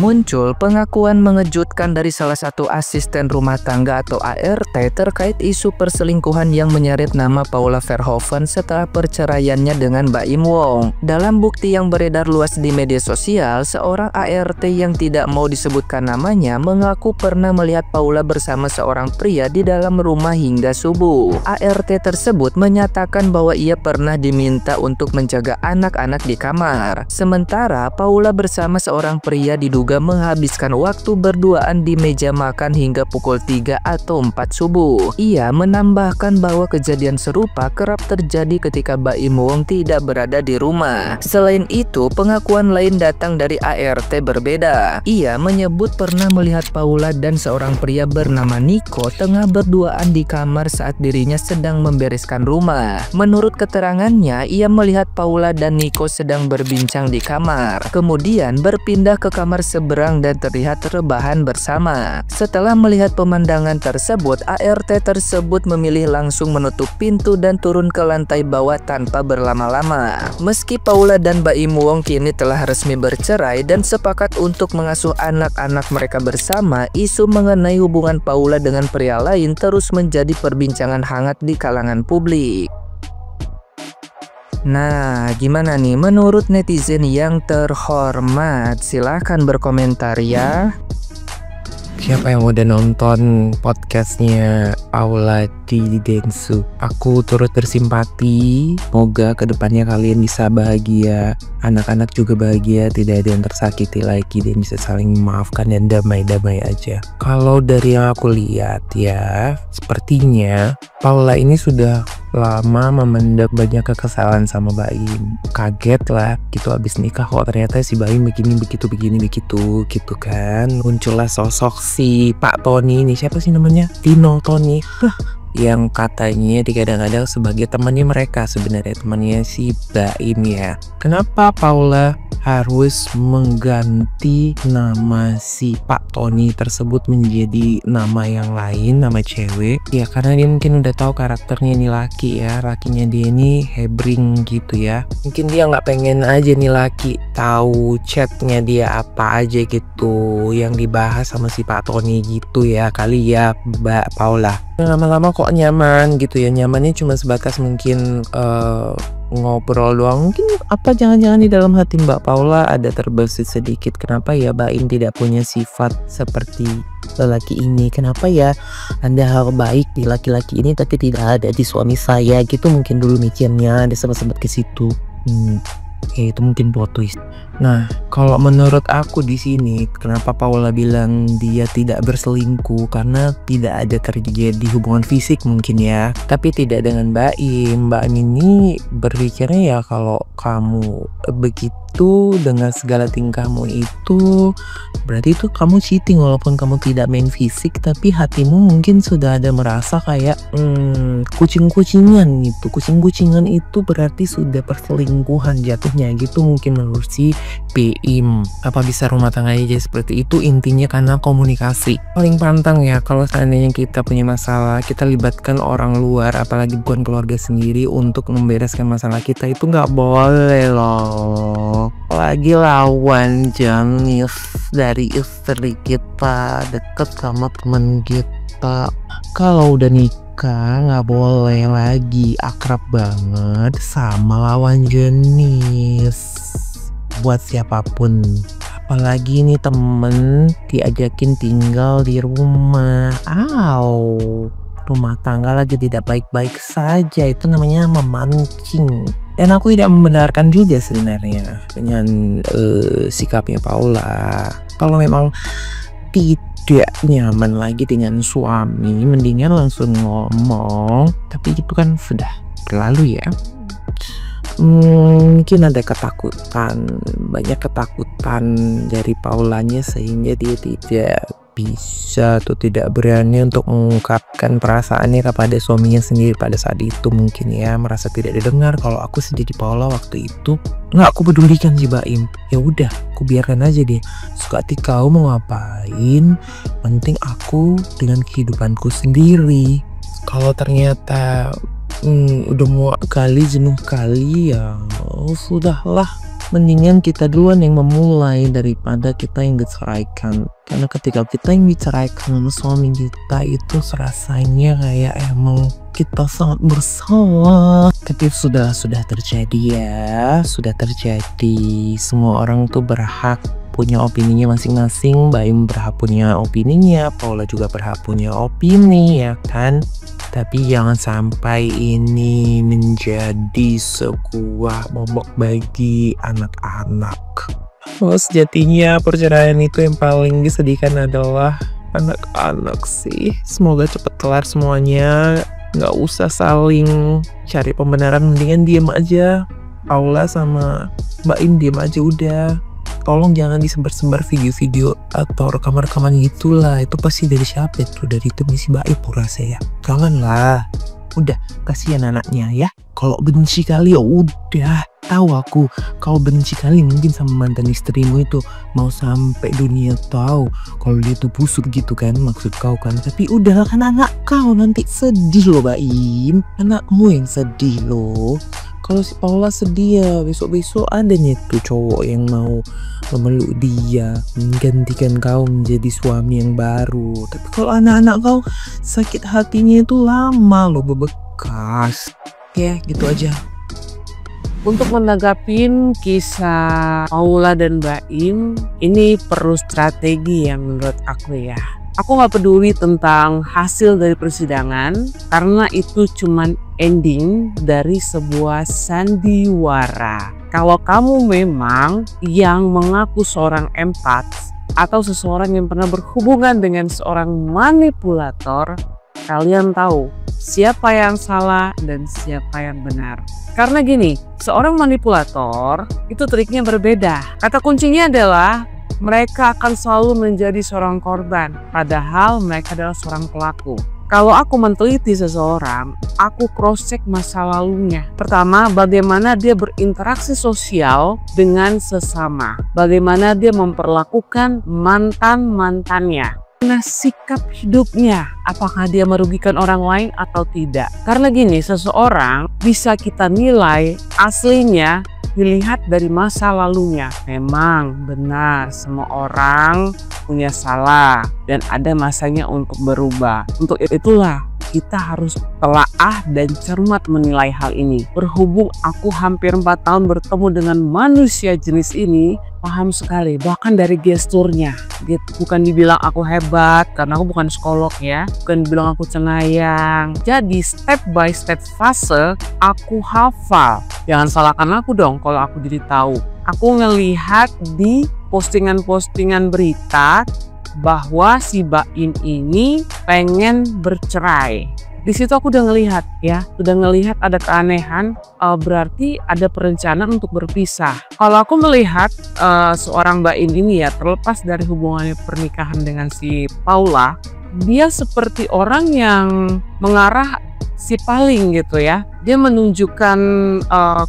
muncul pengakuan mengejutkan dari salah satu asisten rumah tangga atau ART terkait isu perselingkuhan yang menyeret nama Paula Verhoeven setelah perceraiannya dengan Baim Wong. Dalam bukti yang beredar luas di media sosial, seorang ART yang tidak mau disebutkan namanya mengaku pernah melihat Paula bersama seorang pria di dalam rumah hingga subuh. ART tersebut menyatakan bahwa ia pernah diminta untuk menjaga anak-anak di kamar. Sementara Paula bersama seorang pria diduga menghabiskan waktu berduaan di meja makan hingga pukul 3 atau 4 subuh. Ia menambahkan bahwa kejadian serupa kerap terjadi ketika Baim Wong tidak berada di rumah. Selain itu, pengakuan lain datang dari ART berbeda. Ia menyebut pernah melihat Paula dan seorang pria bernama Niko tengah berduaan di kamar saat dirinya sedang membereskan rumah. Menurut keterangannya, ia melihat Paula dan Niko sedang berbincang di kamar, kemudian berpindah ke kamar seberang dan terlihat rebahan bersama. Setelah melihat pemandangan tersebut, ART tersebut memilih langsung menutup pintu dan turun ke lantai bawah tanpa berlama-lama. Meski Paula dan Baim Wong kini telah resmi bercerai dan sepakat untuk mengasuh anak-anak mereka bersama, isu mengenai hubungan Paula dengan pria lain terus menjadi perbincangan hangat di kalangan publik. Nah, gimana nih menurut netizen yang terhormat? Silahkan berkomentar ya. Siapa yang udah nonton podcastnya Paula Densu? Aku turut bersimpati. Semoga kedepannya kalian bisa bahagia, anak-anak juga bahagia, tidak ada yang tersakiti lagi dan bisa saling memaafkan dan damai-damai aja. Kalau dari yang aku lihat ya, sepertinya Paula ini sudah lama memendam banyak kekesalan sama Baim. Kaget lah gitu abis nikah kok ternyata si Baim begini begitu gitu kan. Muncullah sosok si Pak Tony ini, siapa sih namanya? Tino Tony. Yang katanya digadang-gadang sebagai temannya mereka, sebenarnya temannya si Baim ya. Kenapa Paula harus mengganti nama si Pak Tony tersebut menjadi nama yang lain, nama cewek? Ya karena dia mungkin udah tahu karakternya ini laki ya, lakinya dia ini hebring gitu ya. Mungkin dia nggak pengen aja nih laki tahu chatnya dia apa aja gitu yang dibahas sama si Pak Tony gitu ya kali ya Mbak Paula. Lama-lama kok nyaman gitu ya, nyamannya cuma sebatas mungkin ngobrol doang. Mungkin apa jangan-jangan di dalam hati Mbak Paula ada terbesit sedikit, kenapa ya Baim tidak punya sifat seperti lelaki ini, kenapa ya Anda hal baik di laki-laki ini tapi tidak ada di suami saya gitu, mungkin dulu mikirnya ada sempat ke situ. Ya itu mungkin plot twist. Nah, kalau menurut aku di sini kenapa Paula bilang dia tidak berselingkuh, karena tidak ada terjadi hubungan fisik mungkin ya, tapi tidak dengan Baim. Baim ini berpikirnya ya kalau kamu begitu dengan segala tingkahmu itu berarti itu kamu cheating, walaupun kamu tidak main fisik tapi hatimu mungkin sudah ada merasa kayak kucing-kucingan gitu. Kucing-kucingan itu berarti sudah perselingkuhan jatuhnya gitu mungkin menurut si Baim. Apa bisa rumah tangga aja seperti itu? Intinya karena komunikasi. Paling pantang ya kalau seandainya kita punya masalah, kita libatkan orang luar, apalagi bukan keluarga sendiri untuk membereskan masalah kita, itu nggak boleh loh. Apalagi lawan jenis dari istri kita, deket sama temen kita. Kalau udah nikah nggak boleh lagi akrab banget sama lawan jenis. Buat siapapun, apalagi nih temen diajakin tinggal di rumah, rumah tangga lagi tidak baik-baik saja, itu namanya memancing. Dan aku tidak membenarkan juga sebenarnya dengan sikapnya Paula. Kalau memang tidak nyaman lagi dengan suami, mendingan langsung ngomong, tapi itu kan sudah berlalu ya. Mungkin ada ketakutan, banyak ketakutan dari Paulanya sehingga dia tidak bisa atau tidak berani untuk mengungkapkan perasaannya kepada suaminya sendiri pada saat itu. Mungkin ya merasa tidak didengar. Kalau aku sendiri Paula waktu itu nggak aku pedulikan sih Baim, ya udah aku biarkan aja deh, suka hati kau mau ngapain, penting aku dengan kehidupanku sendiri. Kalau ternyata udah mau kali jenuh kali ya sudahlah, mendingan kita duluan yang memulai daripada kita yang diceraikan. Karena ketika kita yang diceraikan sama suami kita itu rasanya kayak emang kita sangat bersalah. Tapi sudah terjadi ya, sudah terjadi. Semua orang tuh berhak punya opininya masing-masing. Mbak Im berhak punya opininya, Paula juga berhak punya opini, ya kan? Tapi jangan sampai ini menjadi sebuah momok bagi anak-anak. Sejatinya perceraian itu yang paling disedihkan adalah anak-anak sih. Semoga cepet kelar semuanya. Nggak usah saling cari pembenaran, mendingan diem aja. Paula sama Mbak Im diem aja udah. Tolong jangan disebar-sebar video-video atau rekaman-rekaman gitulah. Itu pasti dari siapa itu? Dari itu misi Mbak Im rasa ya. Janganlah. Udah, kasihan anaknya ya. Kalau benci kali ya udah. Tahu aku, kalau benci kali mungkin sama mantan istrimu itu mau sampai dunia tahu kalau dia tuh busuk gitu kan, maksud kau kan. Tapi udah kan anak kau nanti sedih loh Mbak Im. Anakmu yang sedih loh. Kalau si Paula sedih ya, besok-besok adanya tuh cowok yang mau memeluk dia, menggantikan kau menjadi suami yang baru. Tapi kalau anak-anak kau sakit hatinya itu lama loh bebekas. Ya gitu aja. Untuk menanggapin kisah Paula dan Mbak Im, ini perlu strategi yang menurut aku ya. Aku gak peduli tentang hasil dari persidangan karena itu cuman ending dari sebuah sandiwara. Kalau kamu memang yang mengaku seorang empat atau seseorang yang pernah berhubungan dengan seorang manipulator, kalian tahu siapa yang salah dan siapa yang benar. Karena gini, seorang manipulator itu triknya berbeda. Kata kuncinya adalah mereka akan selalu menjadi seorang korban, padahal mereka adalah seorang pelaku. Kalau aku meneliti seseorang, aku cross-check masa lalunya. Pertama, bagaimana dia berinteraksi sosial dengan sesama. Bagaimana dia memperlakukan mantan-mantannya. Nah, sikap hidupnya, apakah dia merugikan orang lain atau tidak. Karena gini, seseorang bisa kita nilai aslinya dilihat dari masa lalunya. Memang benar semua orang punya salah dan ada masanya untuk berubah. Untuk itulah kita harus telaah dan cermat menilai hal ini. Berhubung aku hampir 4 tahun bertemu dengan manusia jenis ini, paham sekali bahkan dari gesturnya. Bukan dibilang aku hebat karena aku bukan psikolog ya, bukan dibilang aku cenayang. Jadi step by step fase aku hafal. Jangan salahkan aku dong kalau aku jadi tahu. Aku ngelihat di postingan-postingan berita bahwa si Baim ini pengen bercerai. Di situ aku udah ngelihat ya, ada keanehan, berarti ada perencanaan untuk berpisah. Kalau aku melihat seorang Baim ini ya, terlepas dari hubungannya pernikahan dengan si Paula, dia seperti orang yang mengarah si paling gitu ya. Dia menunjukkan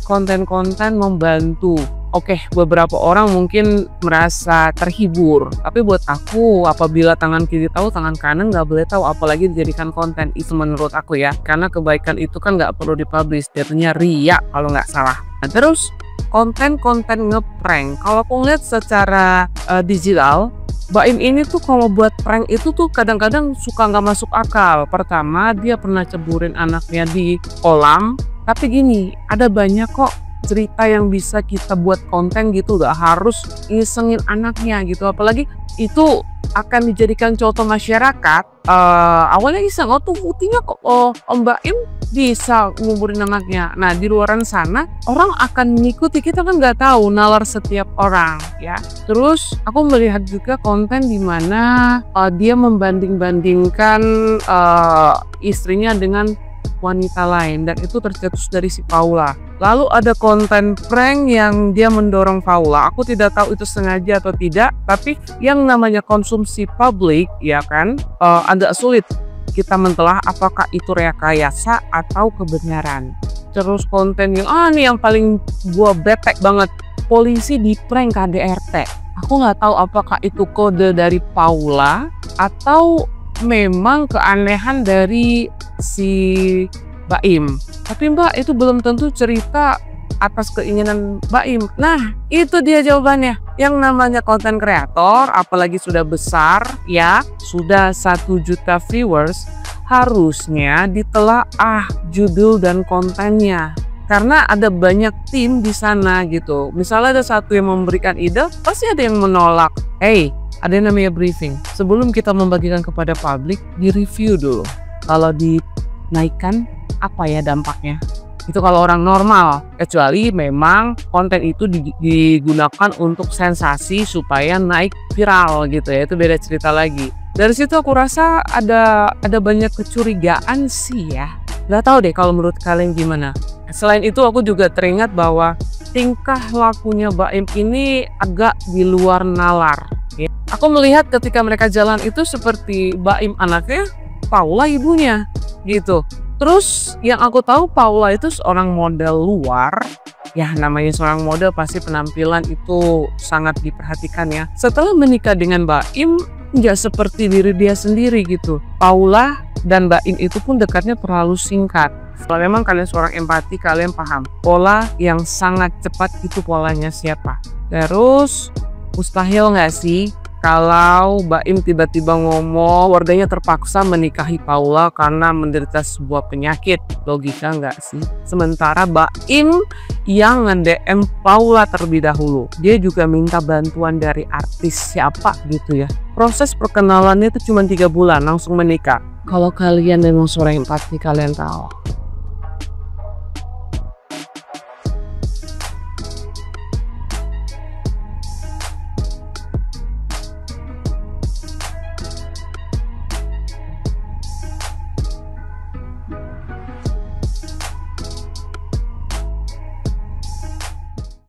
konten-konten membantu. Oke, beberapa orang mungkin merasa terhibur. Tapi buat aku, apabila tangan kiri tahu, tangan kanan nggak boleh tahu. Apalagi dijadikan konten. Itu menurut aku ya. Karena kebaikan itu kan nggak perlu dipublish. Jatuhnya riak kalau nggak salah. Nah, terus konten-konten ngeprank. Kalau aku lihat secara digital, Baim ini tuh kalau buat prank itu tuh kadang-kadang suka nggak masuk akal. Pertama, dia pernah ceburin anaknya di kolam. Tapi gini, ada banyak kok cerita yang bisa kita buat konten gitu, gak harus isengin anaknya gitu. Apalagi itu akan dijadikan contoh masyarakat. Awalnya iseng, oh tuh buktinya kok Om Baim bisa nguburin anaknya. Nah, di luaran sana orang akan mengikuti, kita kan nggak tahu nalar setiap orang ya. Terus aku melihat juga konten di mana dia membanding-bandingkan istrinya dengan wanita lain, dan itu tercetus dari si Paula. Lalu ada konten prank yang dia mendorong Paula. Aku tidak tahu itu sengaja atau tidak, tapi yang namanya konsumsi publik ya kan, agak sulit kita mentelah apakah itu rekayasa atau kebenaran. Terus konten yang nih yang paling gua betek banget, polisi di prank KDRT. Aku nggak tahu apakah itu kode dari Paula atau memang keanehan dari si Baim. Tapi Mbak, itu belum tentu cerita atas keinginan Baim? Nah, itu dia jawabannya. Yang namanya konten kreator, apalagi sudah besar ya, sudah 1 juta viewers, harusnya ditelaah judul dan kontennya. Karena ada banyak tim di sana gitu. Misalnya ada satu yang memberikan ide, pasti ada yang menolak. Hey, ada yang namanya briefing. Sebelum kita membagikan kepada publik, di-review dulu. Kalau dinaikkan, apa ya dampaknya? Itu kalau orang normal, kecuali memang konten itu digunakan untuk sensasi supaya naik viral gitu ya, itu beda cerita lagi. Dari situ aku rasa ada banyak kecurigaan sih ya. Gak tahu deh kalau menurut kalian gimana. Selain itu aku juga teringat bahwa tingkah lakunya Baim ini agak di luar nalar ya. Aku melihat ketika mereka jalan itu seperti Baim anaknya, Paula ibunya gitu. Terus yang aku tahu Paula itu seorang model luar. Ya namanya seorang model pasti penampilan itu sangat diperhatikan ya. Setelah menikah dengan Baim, nggak seperti diri dia sendiri gitu. Paula dan Baim itu pun dekatnya terlalu singkat. Kalau memang kalian seorang empati, kalian paham pola yang sangat cepat itu polanya siapa. Terus mustahil nggak sih kalau Baim tiba-tiba ngomong warganya terpaksa menikahi Paula karena menderita sebuah penyakit? Logika nggak sih? Sementara Baim yang nge-DM Paula terlebih dahulu, dia juga minta bantuan dari artis siapa gitu ya. Proses perkenalannya itu cuma 3 bulan langsung menikah. Kalau kalian memang seorang empati, kalian tahu